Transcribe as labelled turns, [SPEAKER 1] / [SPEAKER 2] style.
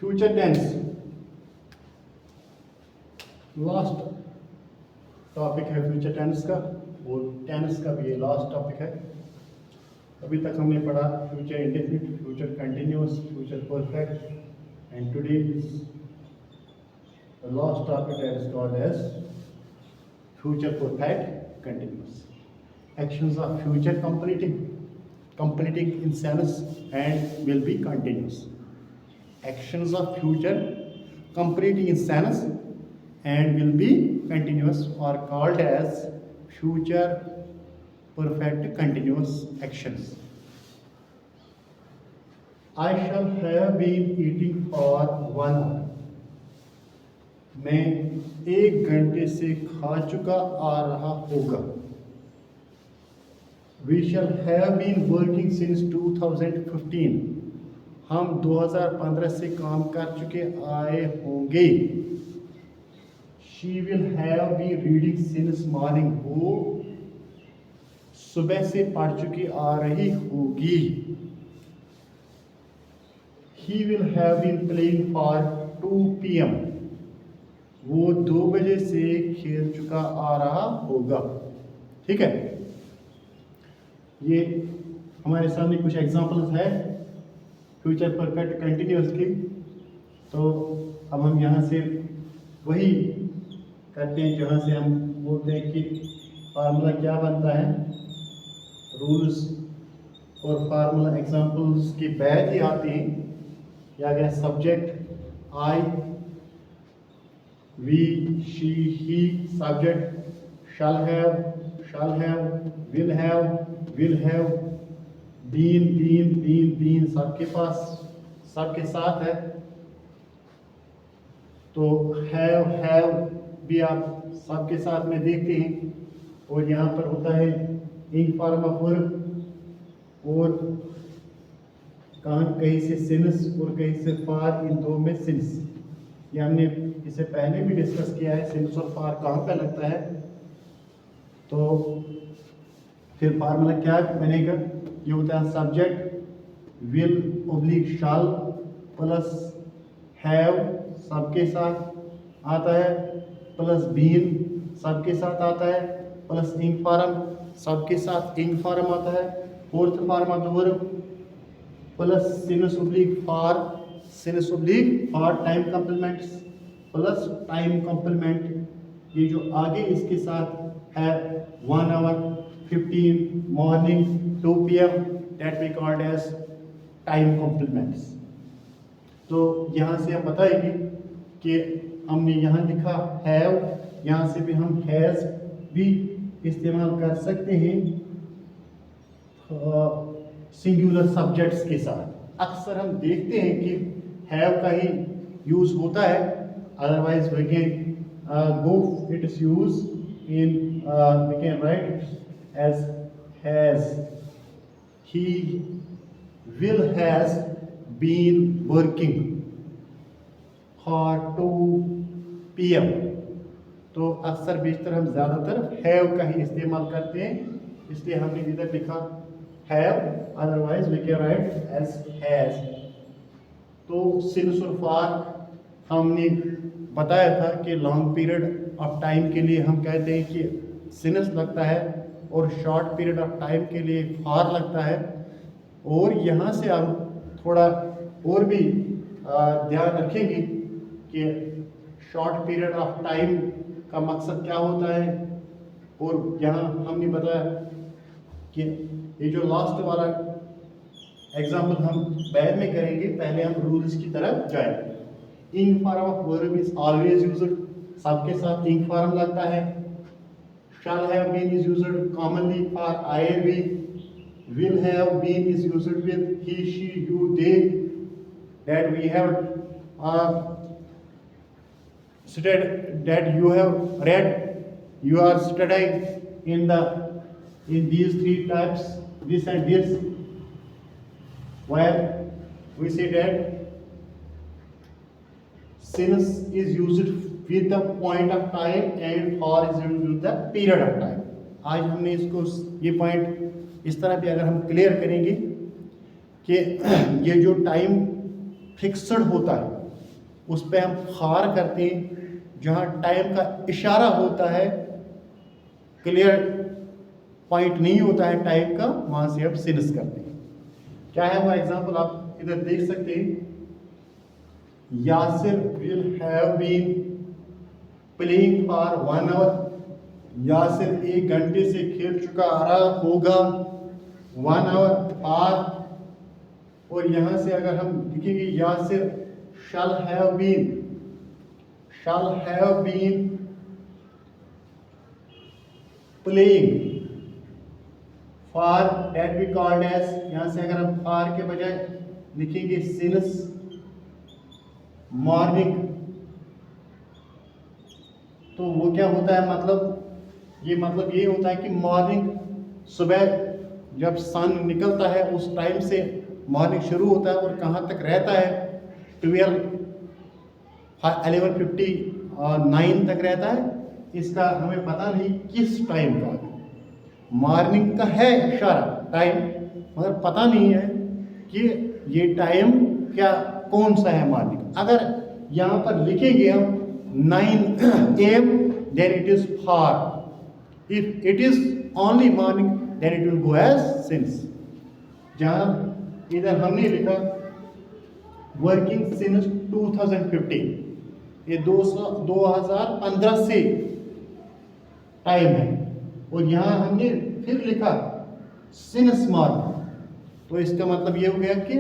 [SPEAKER 1] Future tense last topic है future tense का, और टेंस का भी ये लास्ट टॉपिक है। अभी तक हमने पढ़ा future indefinite, future continuous, future perfect, and today is the last topic that is called as future perfect continuous. Actions of future completing in sense and will be continuous. Actions of future completing in sense and will be continuous are called as future perfect continuous actions. I shall have been eating for 1 hour. मैं 1 घंटे से खा चुका आ रहा होगा। We shall have been working since 2015. हम 2015 से काम कर चुके आए होंगे। She will have been reading since morning. वो सुबह से पढ़ चुकी आ रही होगी। He will have been playing for 2 PM. वो 2 बजे से खेल चुका आ रहा होगा। ठीक है, ये हमारे सामने कुछ एग्जांपल्स है फ्यूचर परफेक्ट कंटिन्यूअस की। तो अब हम यहाँ से वही करते हैं जहाँ से हम बोलते हैं कि फार्मूला क्या बनता है। रूल्स और फार्मूला एग्जांपल्स के बाद ही आते हैं। या अगर subject I, we, she, he, subject shall have, will have, been सबके पास सबके साथ है। तो have भी आप सबके साथ में देखते हैं। और यहाँ पर होता है इन फॉर्म ऑफ वर्ब, और कहीं से सिंस और कहीं से फार, इन दो में सिंस। ये हमने इसे पहले भी डिस्कस किया है, सिंस और फार कहाँ पे लगता है। तो फिर फार्मूला क्या बनेगा, ये होता है subject will oblique shall plus have सबके साथ आता है, प्लस बीन सबके साथ आता है, प्लस इंग फॉर्म सबके साथ इंग फॉर्म आता है। Fourth form of the verb plus since oblique for time complements plus time complement. ये जो आगे इसके साथ है 1 hour, 15, morning, 2 PM, that we called as time complements. तो यहाँ से हम बताएंगे कि हमने यहाँ लिखा have, यहाँ से भी हम has भी इस्तेमाल कर सकते हैं सिंगुलर सब्जेक्ट्स के साथ। अक्सर हम देखते हैं कि have का ही यूज़ होता है, otherwise we can go it is used in we can write it as has. He will has been working for 2 PM. तो अक्सर बेशतर हम ज़्यादातर have का ही इस्तेमाल करते हैं, इसलिए हमने इधर लिखा have, otherwise we can write as has. तो since और for हमने बताया था कि लॉन्ग पीरियड ऑफ टाइम के लिए हम कहते हैं कि सिनस लगता है, और शॉर्ट पीरियड ऑफ टाइम के लिए फार लगता है। और यहाँ से हम थोड़ा और भी ध्यान रखेंगे कि शॉर्ट पीरियड ऑफ टाइम का मकसद क्या होता है। और यहाँ हमने बताया कि ये जो लास्ट वाला एग्जाम्पल हम बाद में करेंगे, पहले हम रूल्स की तरफ जाएंगे। इंग form of verb is always used, सबके साथ इंग फॉर्म लगता है। shall have been is used commonly for I, we. Will have been is used with he, she, you, they. That we have studied, that you have read, you are studying in these 3 types, this and this. Where we say that since is used with the point of time and for is used with the period of time. आज हमने इसको ये point इस तरह भी अगर हम clear करेंगे कि ये जो टाइम फिक्स्ड होता है, उस पे हम खार करते हैं, जहाँ टाइम का इशारा होता है, क्लियर पॉइंट नहीं होता है टाइम का, वहाँ से हम सिंस करते हैं। क्या है वो एग्जाम्पल, आप इधर देख सकते हैं। Yasir will have been playing for 1 hour, Yasir 1 घंटे से खेल चुका आ रहा होगा, 1 आवर बाद। और यहाँ से अगर हम लिखेंगे Yasir shall have been playing for, that we called as, यहाँ से अगर हम for के बजाय लिखेंगे since morning, तो वो क्या होता है, मतलब ये होता है कि मॉर्निंग, सुबह जब सन निकलता है उस टाइम से मॉर्निंग शुरू होता है और कहाँ तक रहता है, 11:59 तक रहता है। इसका हमें पता नहीं किस टाइम का, मॉर्निंग का है इशारा टाइम, मगर पता नहीं है कि ये टाइम क्या कौन सा है मॉर्निंग। अगर यहाँ पर लिखेंगे हम 9 AM, then it is far. If it is only morning, then it will go as since. जहाँ इधर हमने लिखा वर्किंग सिंस 2015, ये 2015 से टाइम है, और यहाँ हमने फिर लिखा सिंस मॉर्निंग, तो इसका मतलब ये हो गया कि